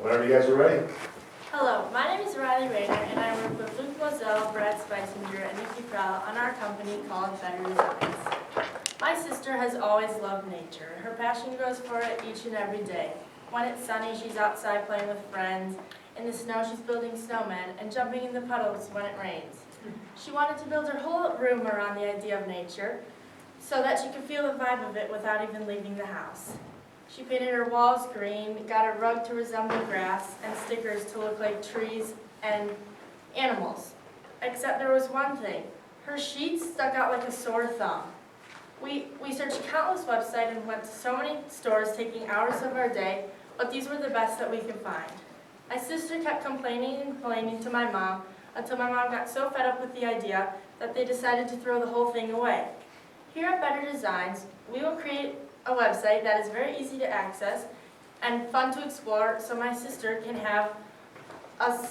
Whenever you guys are ready. Hello, my name is Riley Rayner, and I work with Luke Mozell, Brad Spicinger, and Nikki Prowl on our company called Better Designs. My sister has always loved nature. Her passion grows for it each and every day. When it's sunny, she's outside playing with friends. In the snow, she's building snowmen and jumping in the puddles when it rains. She wanted to build her whole room around the idea of nature so that she could feel the vibe of it without even leaving the house. She painted her walls green, got a rug to resemble grass, and stickers to look like trees and animals. Except there was one thing. Her sheets stuck out like a sore thumb. We searched countless websites and went to so many stores, taking hours of our day, but these were the best that we could find. My sister kept complaining and complaining to my mom until my mom got so fed up with the idea that they decided to throw the whole thing away. Here at Better Designs, we will create a website that is very easy to access and fun to explore so my sister can have a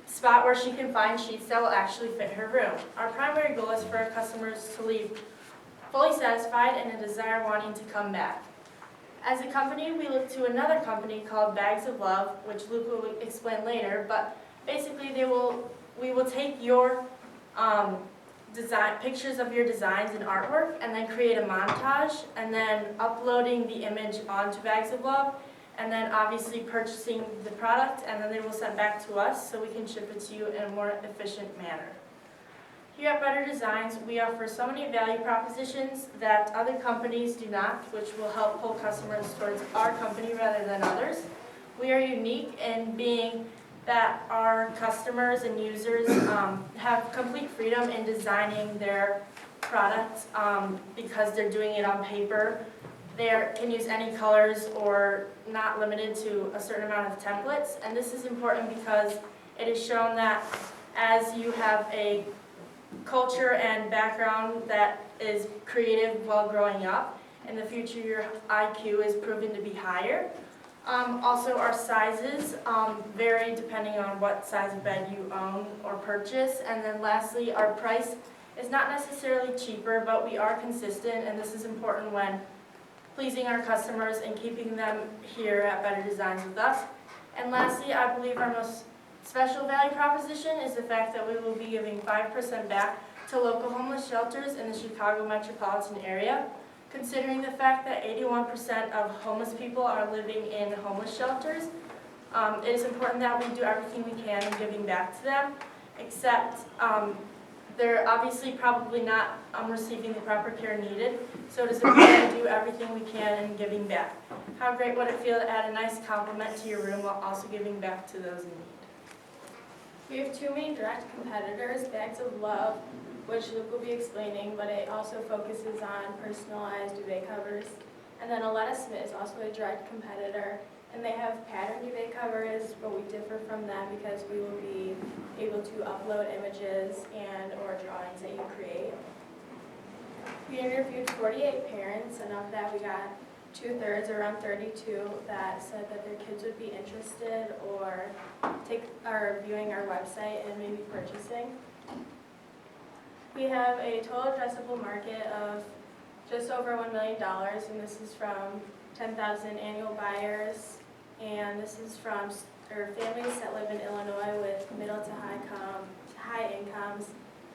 spot where she can find sheets that will actually fit her room. Our primary goal is for our customers to leave fully satisfied and a desire wanting to come back. As a company, we look to another company called Bags of Love, which Luke will explain later, but basically we will take your pictures of your designs and artwork and then create a montage and then uploading the image onto Bags of Love and then obviously purchasing the product, and then they will send back to us so we can ship it to you in a more efficient manner. Here at Better Designs, we offer so many value propositions that other companies do not, which will help pull customers towards our company rather than others. We are unique in being that our customers and users have complete freedom in designing their products because they're doing it on paper. They can use any colors or not limited to a certain amount of templates. And this is important because it is shown that as you have a culture and background that is creative while growing up, in the future your IQ is proven to be higher. Also, our sizes vary depending on what size of bed you own or purchase. And then lastly, our price is not necessarily cheaper, but we are consistent, and this is important when pleasing our customers and keeping them here at Better Designs with us. And lastly, I believe our most special value proposition is the fact that we will be giving 5% back to local homeless shelters in the Chicago metropolitan area. Considering the fact that 81% of homeless people are living in homeless shelters, it is important that we do everything we can in giving back to them, except they're obviously probably not receiving the proper care needed, so it is important to do everything we can in giving back. How great would it feel to add a nice compliment to your room while also giving back to those in need? We have two main direct competitors, Bags of Love, which Luke will be explaining, but it also focuses on personalized duvet covers. And then Aletta Smith is also a direct competitor, and they have patterned duvet covers, but we differ from them because we will be able to upload images and or drawings that you create. We interviewed 48 parents, and of that we got 2/3, around 32, that said that their kids would be interested or viewing our website and maybe purchasing. We have a total addressable market of just over $1 million, and this is from 10,000 annual buyers, and this is from families that live in Illinois with middle to high incomes,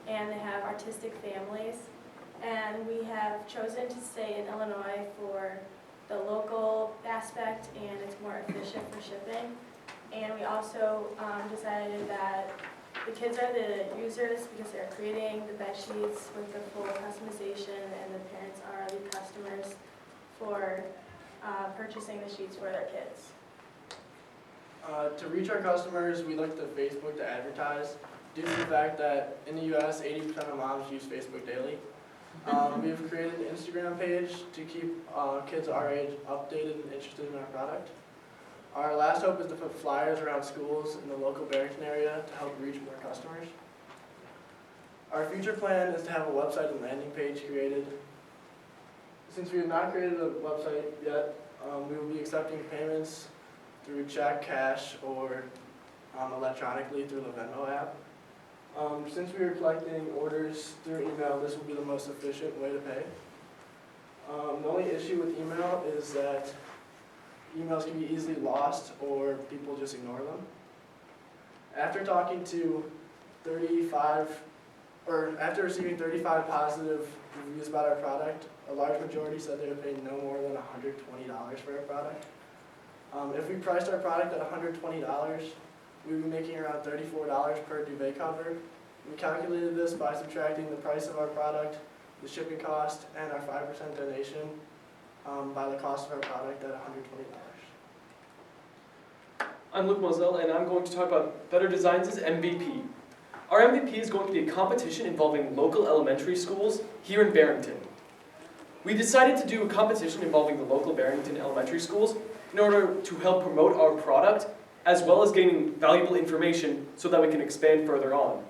and they have artistic families. And we have chosen to stay in Illinois for the local aspect, and it's more efficient for shipping. And we also decided that the kids are the users because they're creating the bed sheets with the full customization, and the parents are the customers for purchasing the sheets for their kids. To reach our customers, we look to Facebook to advertise due to the fact that in the U.S., 80% of moms use Facebook daily. We've created an Instagram page to keep kids our age updated and interested in our product. Our last hope is to put flyers around schools in the local Barrington area to help reach more customers. Our future plan is to have a website and landing page created. Since we have not created a website yet, we will be accepting payments through check, cash, or electronically through the Venmo app. Since we are collecting orders through email, this will be the most efficient way to pay. The only issue with email is that emails can be easily lost or people just ignore them. After talking to 35, or after receiving 35 positive reviews about our product, a large majority said they would pay no more than $120 for our product. If we priced our product at $120, we would be making around $34 per duvet cover. We calculated this by subtracting the price of our product, the shipping cost, and our 5% donation by the cost of our product at $120. I'm Luke Moselle, and I'm going to talk about Better Designs' MVP. Our MVP is going to be a competition involving local elementary schools here in Barrington. We decided to do a competition involving the local Barrington elementary schools in order to help promote our product, as well as gaining valuable information so that we can expand further on.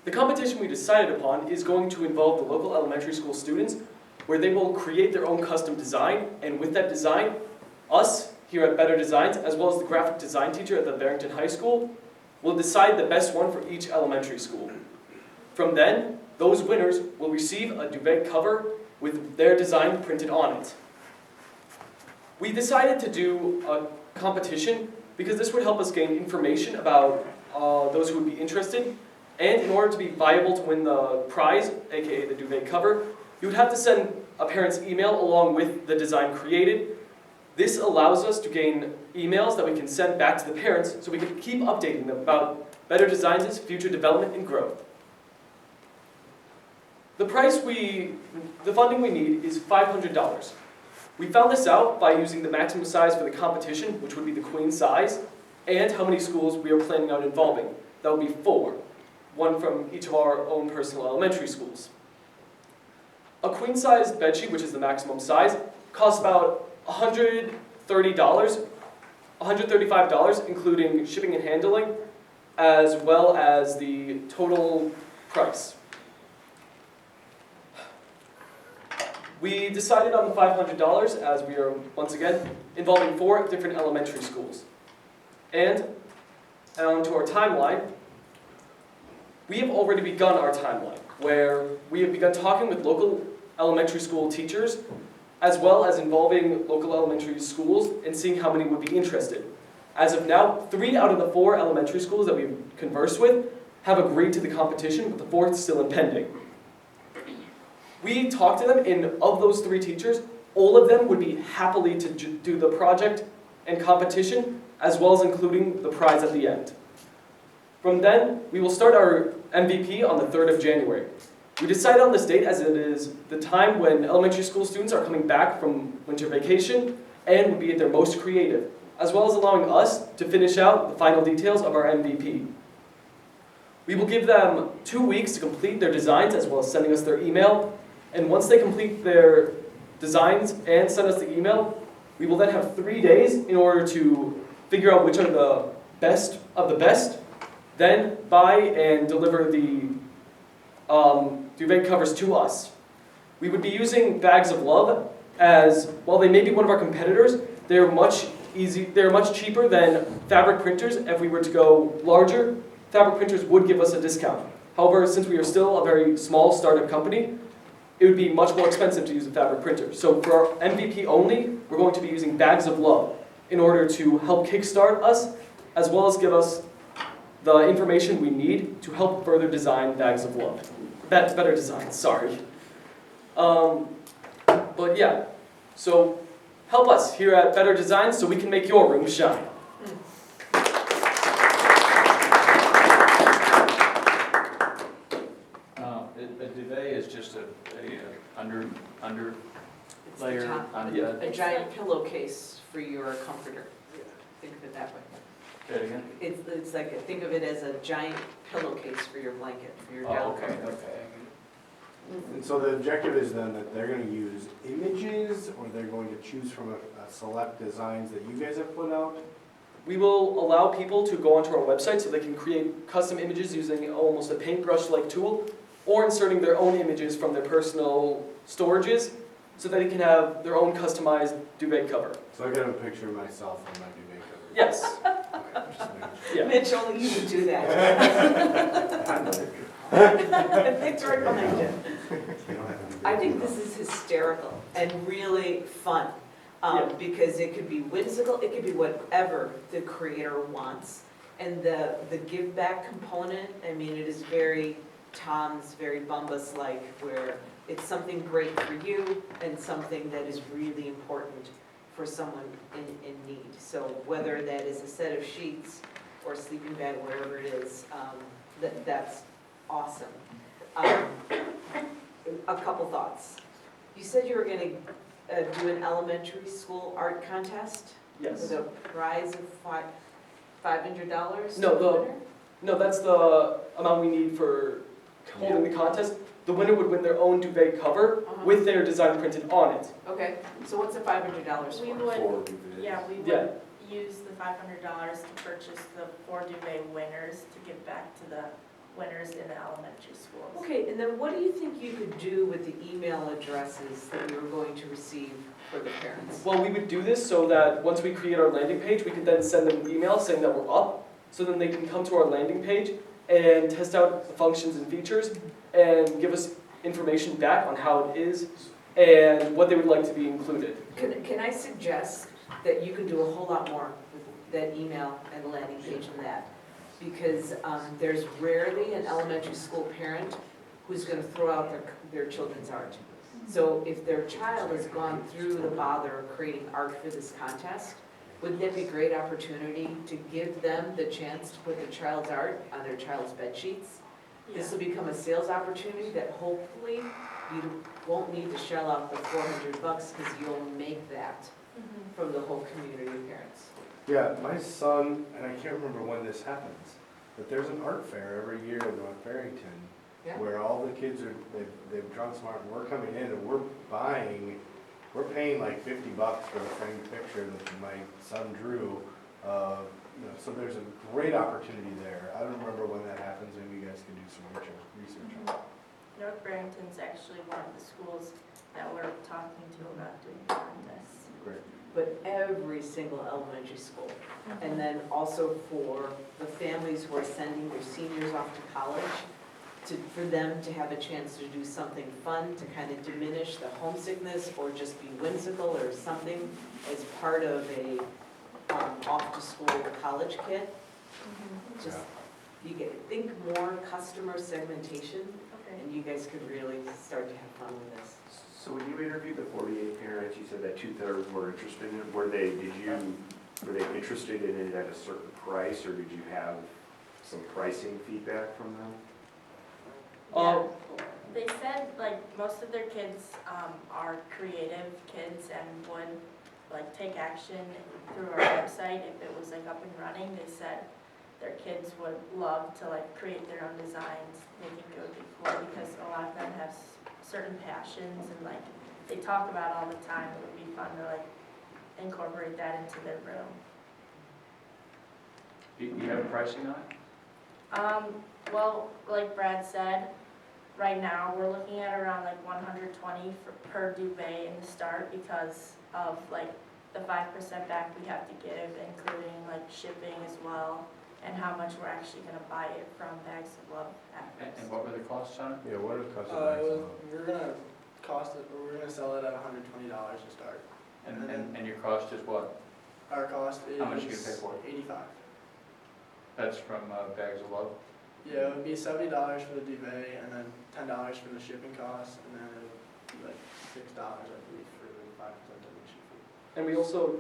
The competition we decided upon is going to involve the local elementary school students, where they will create their own custom design, and with that design, us here at Better Designs, as well as the graphic design teacher at the Barrington High School, will decide the best one for each elementary school. From then, those winners will receive a duvet cover with their design printed on it. We decided to do a competition because this would help us gain information about those who would be interested, and in order to be viable to win the prize, aka the duvet cover, you would have to send a parent's email along with the design created. This allows us to gain emails that we can send back to the parents so we can keep updating them about Better Designs' future development and growth. The funding we need is $500. We found this out by using the maximum size for the competition, which would be the queen size, and how many schools we are planning on involving. That would be 4, one from each of our own personal elementary schools. A queen size bedsheet, which is the maximum size, costs about $135, including shipping and handling, as well as the total price. We decided on the $500 as we are, once again, involving 4 different elementary schools. And on to our timeline, we have already begun our timeline, where we have begun talking with local elementary school teachers, as well as involving local elementary schools and seeing how many would be interested. As of now, 3 out of the 4 elementary schools that we've conversed with have agreed to the competition, but the 4th still impending. We talked to them, and of those 3 teachers, all of them would be happily to do the project and competition, as well as including the prize at the end. From then, we will start our MVP on the 3rd of January. We decided on this date as it is the time when elementary school students are coming back from winter vacation and would be at their most creative, as well as allowing us to finish out the final details of our MVP. We will give them 2 weeks to complete their designs, as well as sending us their email. And once they complete their designs and send us the email, we will then have 3 days in order to figure out which are the best of the best, then buy and deliver the duvet covers to us. We would be using Bags of Love, as while they may be one of our competitors, they're much cheaper than fabric printers. If we were to go larger, fabric printers would give us a discount. However, since we are still a very small startup company, it would be much more expensive to use a fabric printer. So for our MVP only, we're going to be using Bags of Love in order to help kickstart us, as well as give us the information we need to help further design Bags of Love. Better Designs, sorry. But yeah, so help us here at Better Designs so we can make your room shine. A duvet is just a under It's the layer top, on Yeah. bed. a giant pillowcase for your comforter. Think of it that way. Say it again? It's like, think of it as a giant pillowcase for your blanket, for your Oh, down okay, comforter. okay. And so the objective is then that they're gonna use images, or they're going to choose from a select designs that you guys have put out? We will allow people to go onto our website so they can create custom images using almost a paintbrush-like tool, or inserting their own images from their personal storages so that they can have their own customized duvet cover. So I can have a picture of myself on my duvet cover. Yes. Okay, just making sure. Yeah. Mitch, only you would do that. It's right behind you. You don't have to do I that. think this is hysterical and really fun. Yeah. Because it could be whimsical, it could be whatever the creator wants. And the give back component, I mean, it is very Tom's, very Bumbus-like, where it's something great for you and something that is really important for someone in need. So whether that is a set of sheets or a sleeping bag, wherever it is, that's awesome. A couple thoughts. You said you were gonna do an elementary school art contest? Yes. With a prize of $500? No, to the winner? No, that's the amount we need for holding the contest. The winner would win their own duvet cover Uh-huh. with their design printed on it. Okay, so what's the $500 We for? would, yeah, we Yeah. would use the $500 to purchase the 4 duvet winners to give back to the winners in the elementary schools. Okay, and then what do you think you could do with the email addresses that we were going to receive for the parents? Well, we would do this so that once we create our landing page, we could then send them an email saying that we're up, so then they can come to our landing page and test out the functions and features and give us information back on how it is and what they would like to be included. Can I suggest that you can do a whole lot more with that email and landing page and that? Because there's rarely an elementary school parent who's gonna throw out their children's art. So if their child has gone through the bother of creating art for this contest, wouldn't that be a great opportunity to give them the chance to put their child's art on their child's bed sheets? This will become a sales opportunity that hopefully you won't need to shell out the $400 because you'll make that Mhm. from the whole community of parents. Yeah, my son, and I can't remember when this happens, but there's an art fair every year in North Barrington Yeah. where all the kids are, they've drawn smart, and we're coming in and we're paying like $50 for the framed picture that my son drew. So there's a great opportunity there. I don't remember when that happens, maybe you guys can do some research on it. North Barrington's actually one of the schools that we're talking to about doing contests. Great. But every single elementary school. And then also for the families who are sending their seniors off to college, for them to have a chance to do something fun to kind of diminish the homesickness or just be whimsical or something as part of a off-to-school college kit. Mhm. Just, think more customer segmentation, Okay. and you guys could really start to have fun with this. So when you interviewed the 48 parents, you said that 2/3 were interested in it. Were they interested in it at a certain price, or did you have some pricing feedback from them? Um, They said like most of their kids are creative kids and would like take action through our website if it was like up and running. They said their kids would love to like create their own designs. They think it would be cool because a lot of them have certain passions and like they talk about all the time. It would be fun to like incorporate that into their room. Do you have pricing on it? Well, like Brad said, right now, we're looking at around like 120 per duvet in the start because of like the 5% back we have to give, including like shipping as well, and how much we're actually gonna buy it from Bags of Love afterwards. And what were the costs on it? Yeah, what are the costs We're gonna we're gonna sell it at $120 to start. And your cost is what? Our cost is How much you gonna pay for it? $85. That's from Bags of Love? Yeah, it would be $70 for the duvet, and then $10 for the shipping costs, and then it would be like $6, I believe, for the 5% donation fee. And we also,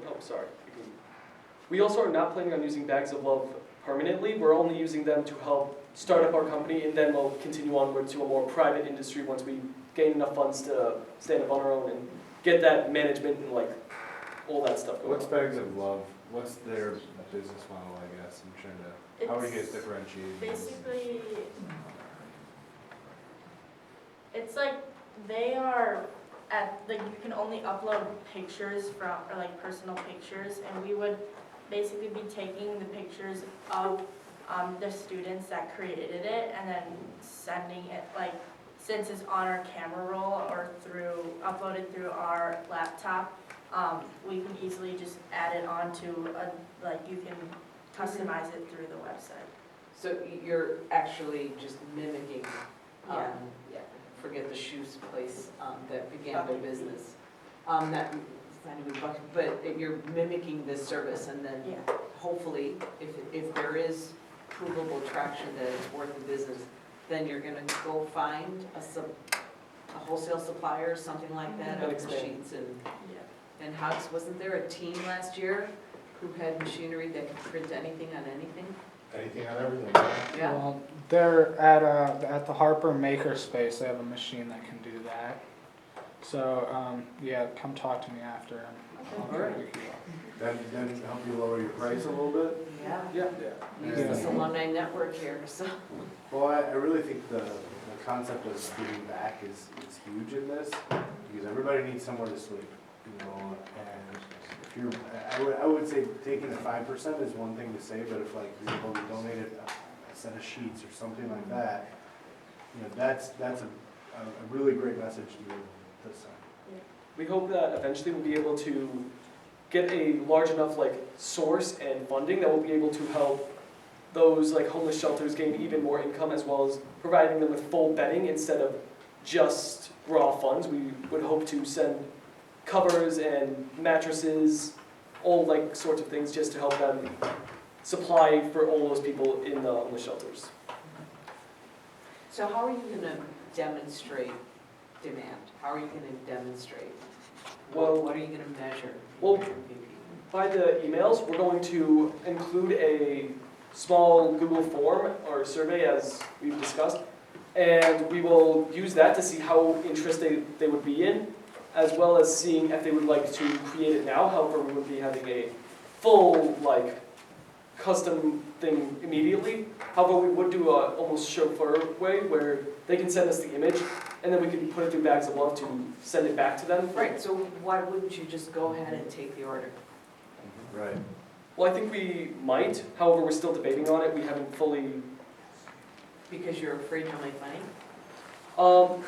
we also are not planning on using Bags of Love permanently. We're only using them to help start up our company, and then we'll continue onward to a more private industry once we gain enough funds to stand up on our own and get that management and like all that stuff going What's on. Bags of Love? What's their business model, I guess? I'm trying to, how are you guys It's differentiating? basically, it's like they are like you can only upload pictures from, or like personal pictures, and we would basically be taking the pictures of the students that created it and then sending it, like, since it's on our camera roll or uploaded through our laptop, we can easily just add it onto like you can customize it through the website. So you're actually just mimicking, Yeah. forget the shoes place that began their business. That it's not even bucket, but you're mimicking this service, and then Yeah, hopefully, if there is provable traction that it's worth the business, then you're gonna go find a wholesale supplier or something like that And of the expand. sheets and. yeah. And Hogs, wasn't there a team last year who had machinery that could print anything on anything? Anything on everything. Yeah. Well, they're at the Harper Makerspace, they have a machine that can do that. So, yeah, come talk to me after. All right. Then help you lower your price a little bit. Yeah. Yeah. Use this alumni network here, so. Well, I really think the concept of giving back is huge in this, because everybody needs somewhere to sleep, you know, and if you're, I would say taking the 5% is one thing to say, but if like, for example, you donated a set of sheets or something like that, you know, that's a really great message to be able to send. We hope that eventually we'll be able to get a large enough like source and funding that will be able to help those like homeless shelters gain even more income, as well as providing them with full bedding instead of just raw funds. We would hope to send covers and mattresses, all like sorts of things just to help them supply for all those people in the homeless shelters. So how are you gonna demonstrate demand? How are you gonna demonstrate? Well- What are you gonna measure? Well, by the emails, we're going to include a small Google form or survey as we've discussed, and we will use that to see how interested they would be in, as well as seeing if they would like to create it now. However, we would be having a full like custom thing immediately. However, we would do a almost chauffeur way where they can send us the image, and then we can put it through Bags of Love to send it back to them. Right, so why wouldn't you just go ahead and take the order? Right. Well, I think we might. However, we're still debating on it. We haven't fully. Because you're afraid you'll make money? Well,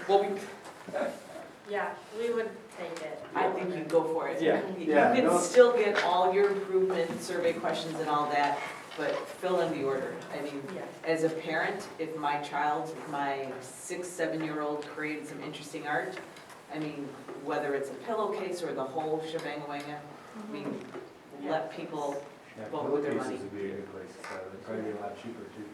Yeah, we would take it. I think you go for it. Yeah. You Yeah, can no- still get all your improvement survey questions and all that, but fill in the order. I mean, Yeah, as a parent, if my child, my 6, 7-year-old created some interesting art, I mean, whether it's a pillowcase or the whole shebang-a-wanga, I mean, Yeah. let people, Yeah, Vote with their pillowcases money. would be a good place to start. They'd probably be a lot cheaper too.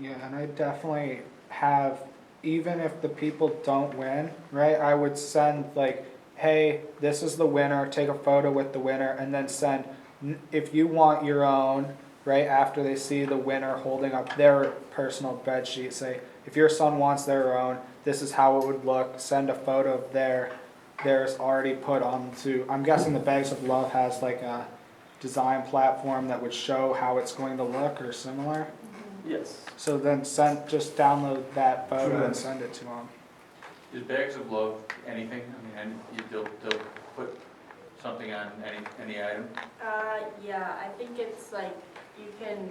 Yeah, and I definitely have, even if the people don't win, right, I would send like, hey, this is the winner, take a photo with the winner, and then send, if you want your own, right, after they see the winner holding up their personal bed sheet, say, if your son wants their own, this is how it would look, send a photo of theirs already put onto, I'm guessing the Bags of Love has like a design platform that would show how it's going to look or similar. yes. So then just download that photo and send it to them. Is Bags of Love anything? I mean, they'll put something on any item? Yeah, I think it's like, you can,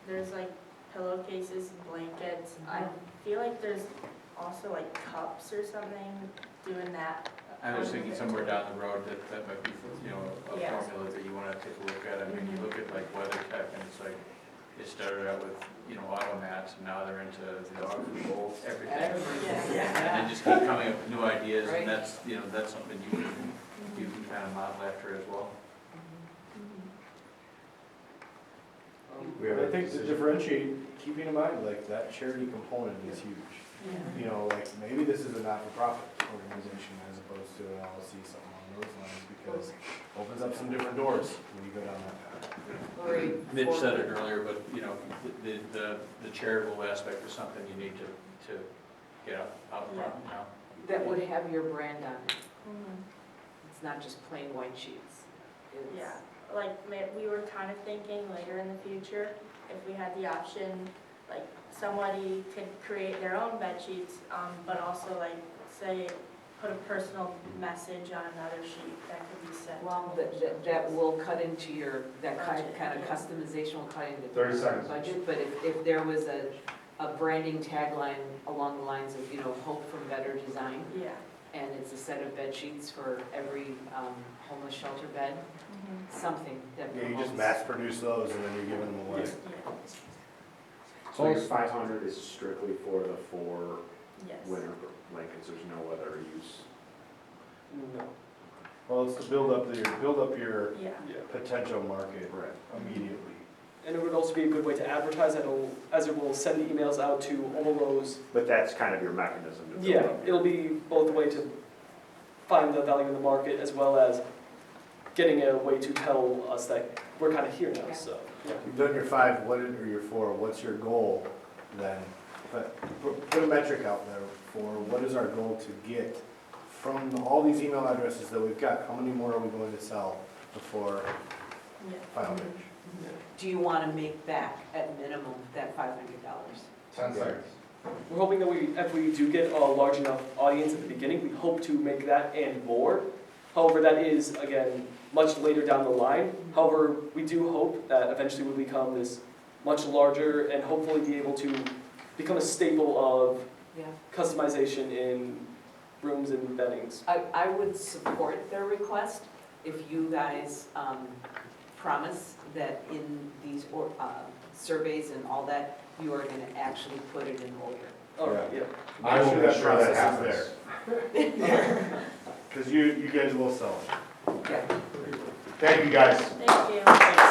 there's like pillowcases and blankets. I feel like there's also like cups or something doing that. I was thinking somewhere down the road that might be, you know, a Yeah. formula that you want to take a look at. I mean, you look at like WeatherTech and it's like, they started out with, you know, auto mats and now they're into, you know, everything. And they just keep coming up with new ideas Right. and that's, you know, that's something you can kind of model after as well. We have, I think to differentiate, keeping in mind, like, that charity component is huge. You know, like, maybe this is a not-for-profit organization as opposed to an LLC, something along those lines, because it opens up some different doors when you go down that path. Mitch said it earlier, but, you know, the charitable aspect is something you need to get out front now. that would have your brand on it. Mhm. It's not just plain white sheets. It's- Yeah, like we were kind of thinking later in the future, if we had the option, like somebody could create their own bed sheets, but also like say, put a personal message on another sheet that could be sent. Well, that will cut into your, that kind Budget, of yeah. customization will cut into 30 seconds. budget, but if there was a branding tagline along the lines of, you know, hope for better design, Yeah. and it's a set of bed sheets for every homeless shelter bed, something that Yeah, you promotes. just mass produce those and then you're giving them away. Yeah, So your 500 is strictly for the 4 yes. winter blankets, there's no other use? No. Well, it's to build up your Yeah. Yeah. potential market Right. immediately. And it would also be a good way to advertise, as it will send emails out to all those. But that's kind of your mechanism to build Yeah, up. it'll be both a way to find the value in the market as well as getting a way to tell us that we're kind of here now, so. Yeah. You've done your 5, or your 4, what's your goal then? Put a metric out there for what is our goal to get from all these email addresses that we've got? How many more are we going to sell before Yeah. final pitch? Do you want to make back at minimum that $500? 10 seconds. We're hoping that if we do get a large enough audience at the beginning, we hope to make that and more. However, that is, again, much later down the line. However, we do hope that eventually we'll become this much larger and hopefully be able to become a staple of Yeah. customization in rooms and beddings. I would support their request if you guys promise that in these surveys and all that, you are going to actually put it in order. All right, yeah. I will make sure that process is happens. Because you guys will sell it. Yeah. Thank you, guys. Thank you.